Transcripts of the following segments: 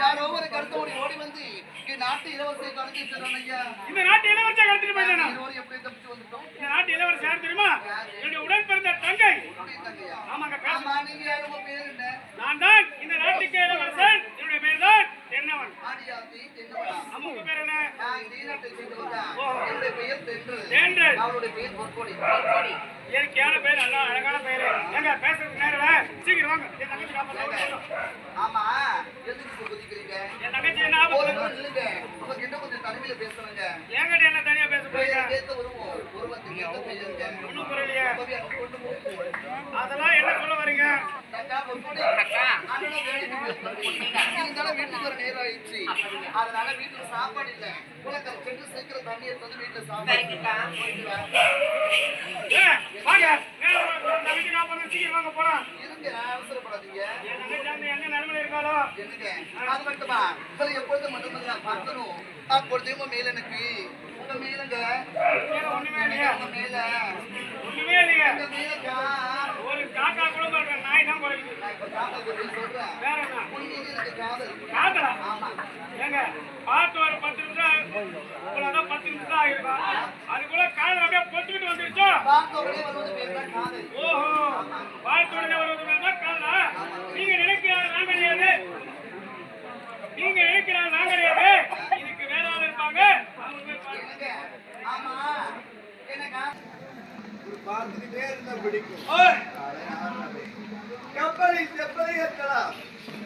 யாரோ ஒரு கருத்து ஓடி வந்து நாட்டு இளவரசியை கடத்தி வச்சிருக்காங்க ஐயா. இந்த நாட்டு இளவரசியை கடத்திட்டு போயிட்டானா? எப்படி தப்பிச்சு வந்துட்டோம்? இந்த நாட்டு இளவரசி யார் தெரியுமா? என்னுடைய உடன் பிறந்த தங்கை. ஆமாங்க. ஆமா, நீங்க யாரு? உங்க பேர் என்ன? நான் தான் இந்த நாட்டுக்கு இளவரசன். என்னுடைய பேர் தான் தென்னவன். ஆடியாத்தி தென்னவனா? ஆமா, உங்க பேர் என்ன? நான் இந்த நாட்டை சேர்ந்தவன். என்னுடைய பெயர் தென்றல். தென்றல். அவளுடைய பெயர் பொற்கொடி. இயற்கையான பேர், நல்ல அழகான பேரு. எங்க பேசுறதுக்கு நேரம் சீக்கிரம் வாங்க. என் தங்கச்சி காப்பாத்த. ஆமா, எதுக்கு குதிக்கிறீங்க? என் தங்கச்சி என்ன இல்லைங்க, உங்ககிட்ட கொஞ்சம் தனிமையில பேசணுங்க. என்கிட்ட என்ன தனியா பேச போறீங்க? ஒருவத்துக்கு எந்த பெயருங்க? ஒண்ணும் புரியலையே. அதெல்லாம் என்ன சொல்ல வரீங்க? வீட்டுக்கு ஒரு நேரம் ஆயிடுச்சு, அதனால வீட்டுல சாப்பாடு இல்ல. உலகம் சென்று சீக்கிரம் தண்ணி எடுத்து வீட்டுல சாப்பாடு. இருங்க, அவசரப்படாதீங்க. என்ன நிலைமையில இருக்காளோ என்னங்க அது மட்டுமா? உங்களை எப்பொழுது மட்டும் நான் பார்க்கணும். அப்பொழுதையும் மேல எனக்கு உங்க மேலங்க ஒண்ணுமே இல்லையா? உங்க மேல ஒண்ணுமே இல்லையா? உங்க மேலக்கா ஒரு காக்கா கூட பண்ற நாய் தான் குறைக்குது. நான் இப்ப காதல் சொல்றேன். வேற என்ன? உண்மையிலே எனக்கு காதல். காதலா? ஆமா. ஏங்க பார்த்து ஒரு 10 நிமிஷம் இவ்வளவுதான் 10 நிமிஷம் தான் ஆகிருக்கும். அதுக்குள்ள காதல் அப்படியே பொத்துக்கிட்டு வந்துருச்சோ? பார்த்த உடனே வருவது பேர் தான் காதல். ஓஹோ, பார்த்த உடனே வருவது பேர் தான் காதலா? நீங்க நினைக்கிறாங்க நான் கிடையாது. நீங்க நினைக்கிறாங்க நான் கிடையாது. இதுக்கு வேற ஆள் இருப்பாங்க. அவங்க போய் பாருங்க. ஆமா, என்னக்கா பார்த்துக்கிட்டே இருந்தா பிடிக்கும். கப்பலை ஏற்றலாம்.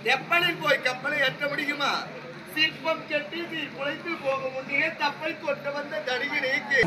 தெப்பலில் போய் கப்பலை ஏற்ற முடியுமா? சிற்பம் கட்டி நீர் குலைத்து போக முன்னே தப்பை கொண்டு வந்த தடிகனைக்கு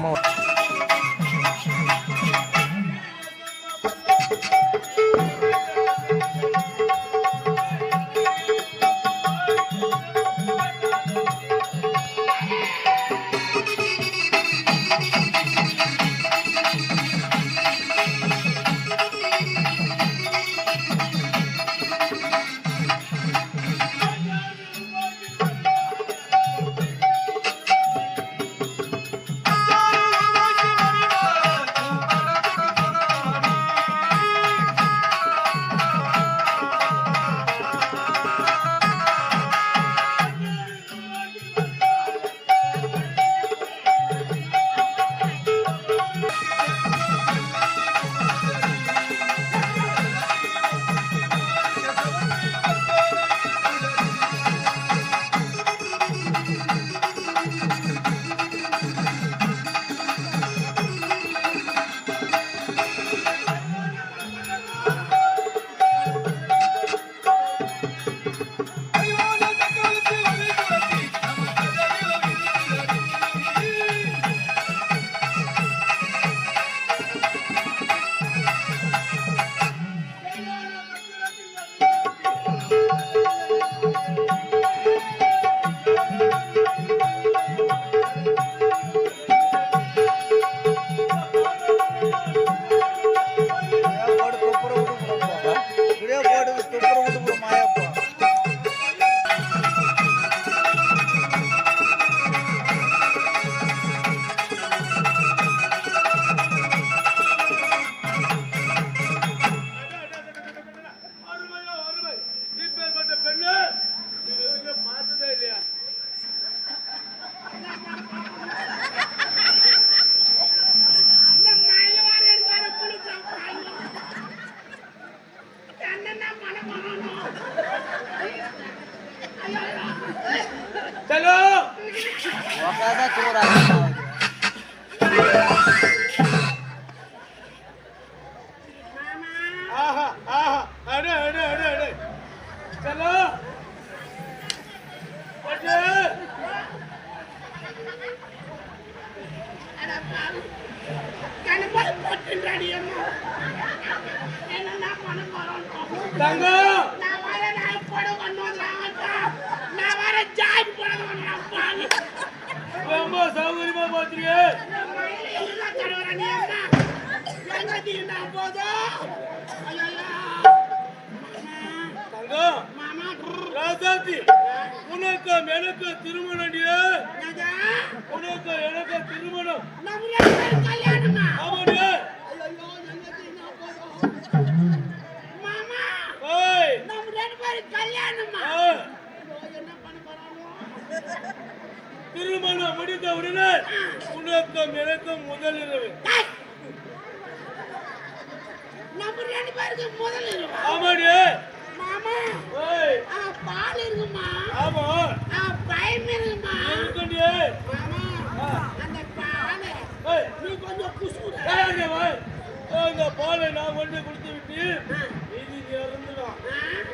चलो वकादा चोर आ आहा आहा अरे अरे अरे अरे चलो बच्चे अरे बाबू काने पर पोटिन रेडी है एना ना मन करो तंगो ना वाले ना पड़ो कनो रावता ना वाले जाय पड़ो कनो पानी ரொம்ப சௌகரியமா போறீங்க இல்ல கரோரா நீங்க எங்க தீனா போதோ ஐயா தங்கோ மாமா ராசாத்தி உனக்கு எனக்கு திருமணம் ராஜா உனக்கு எனக்கு திருமணம் நம்மளே கல்யாணமா ஆமாடி ஐயோ எங்க தீனா போதோ மாமா ஏய் நம்ம ரெண்டு பேரும் கல்யாணமா ஏய் என்ன திருமணம் முடிந்தவுடனே உனக்கும் எனக்கும் முதல் இரவு. நம்ம 2 பேருக்கு முதல் இரவா? ஆமாடி. மாமா ஏய் பால் இருக்குமா? ஆமா. பையன் இருக்குமா? இருக்குடி. மாமா அந்த பாலை ஏய் நீ கொஞ்சம் குசுடு. ஏய் வா. அந்த பாலை நான் கொண்டு கொடுத்து விட்டு இது இறந்துடும்.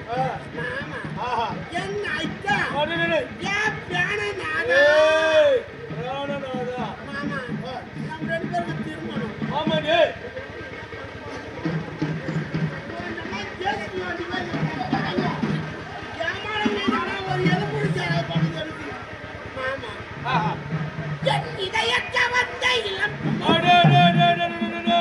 மாமா ஆஹா என்ன ஐயா? அடடே. ஏன் பேனை நானா? ஏய் ராணநாதா. மாமா நம்ம 2 பேருக்கு திருமணம். ஆமாடி. ஆஹா இதயத்தை வந்த இளம் அடடடடடடடடே.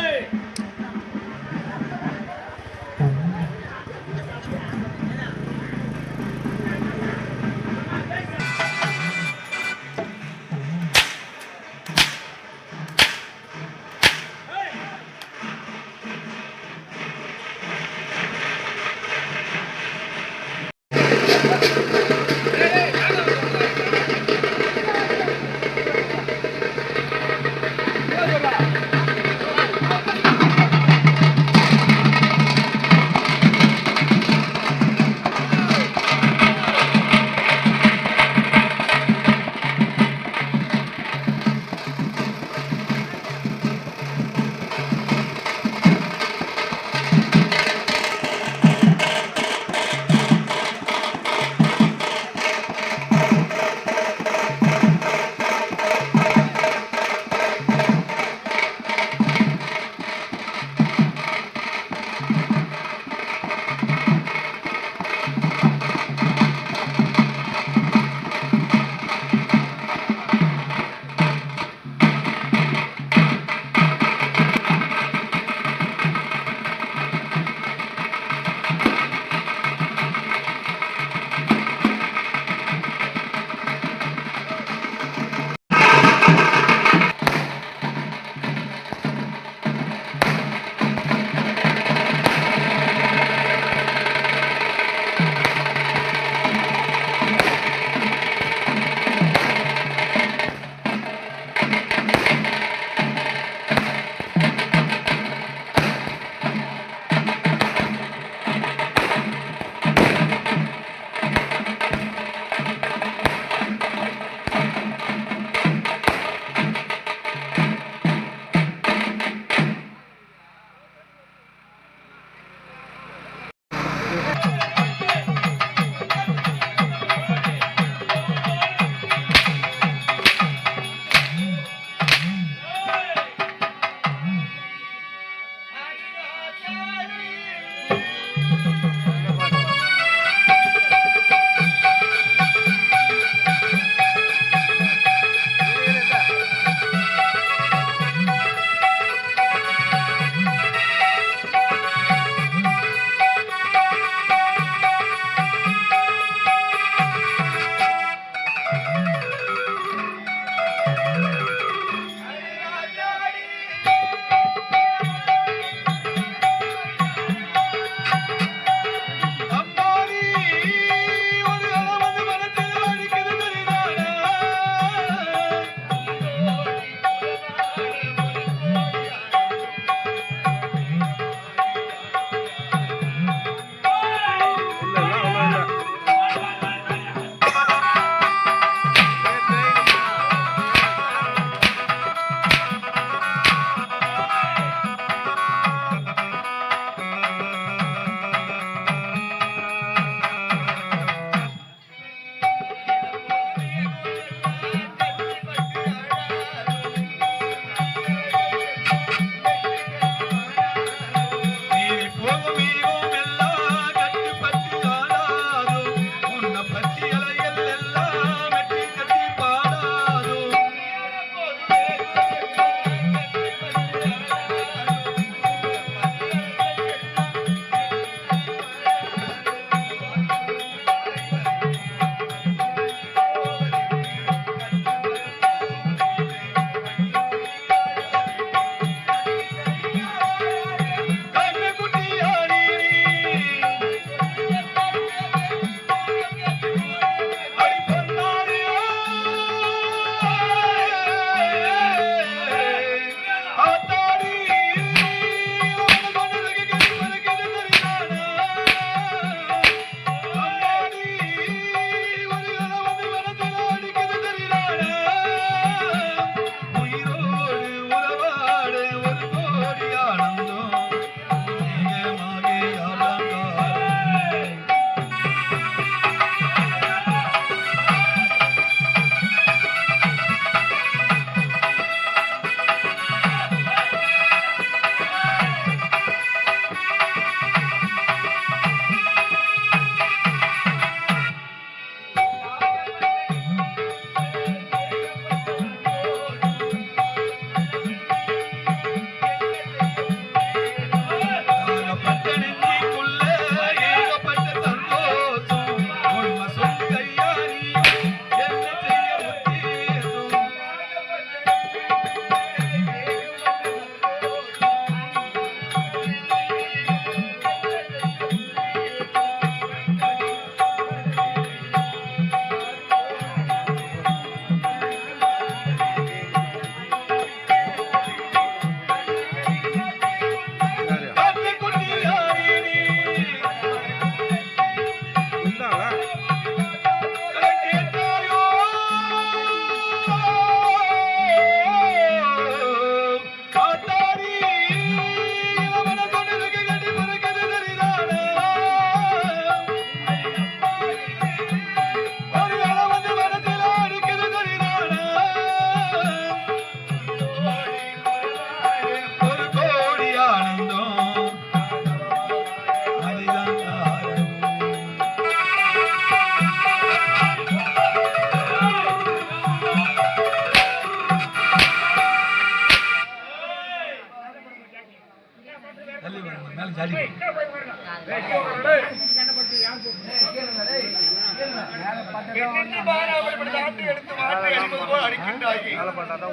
என்னென்ன பாராமல் இப்படி தாண்டி எடுத்து மாற்றி அடிப்பது போல் அடிக்கின்றாயே.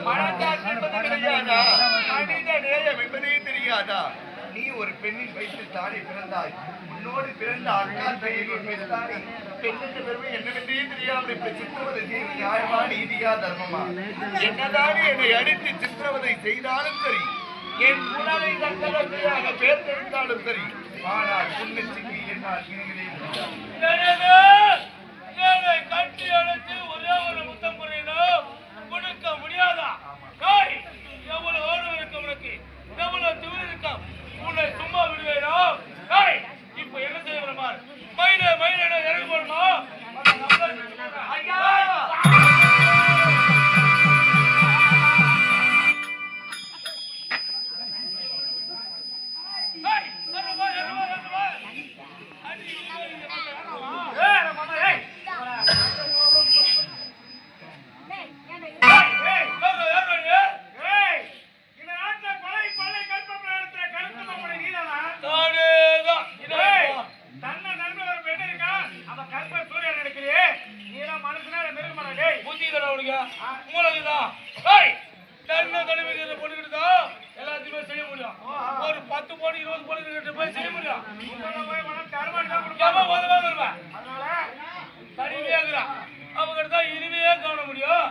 மனம்தான் என்பது கிடையாதா? மனித நேயம் என்பதே தெரியாதா? நீ ஒரு பெண்ணின் வயிற்றில் தானே பிறந்தாய். உன்னோடு பிறந்த அக்கா பெயரின் மீதுதானே பெண்ணுக்கு பெருமை என்னவென்றே தெரியாமல் இப்படி சித்திரவதை செய்வது நியாயமா, நீதியா, தர்மமா? என்னதானே என்னை அடித்து சித்திரவதை செய்தாலும் சரி, என் உணவை தக்கதாக பேர்த்தெடுத்தாலும் சரி, ஆனால் புண்ணச்சிக்கு என்னால் இனிகளே கட்டி அழைத்து ஒரே ஒரு முத்தம் புரியணும் கொடுக்க முடியாதா? காய் எவ்வளவு ஓடும் இருக்கும் உனக்கு, எவ்வளவு திமிர் இருக்கும், உன்னை சும்மா விடுவேனோ? காய் இப்ப என்ன செய்ய வரமா? மயில இறங்கி போடணுமா? ஐயா எல்லாத்தையுமே செய்ய முடியும். ஒரு 10 போடு 20 போடு போய் செய்ய முடியும். அவங்ககிட்ட இனிமையே காண முடியும்.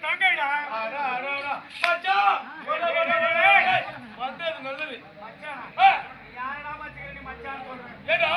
தங்கைடா வந்தது நல்லது. ஏடா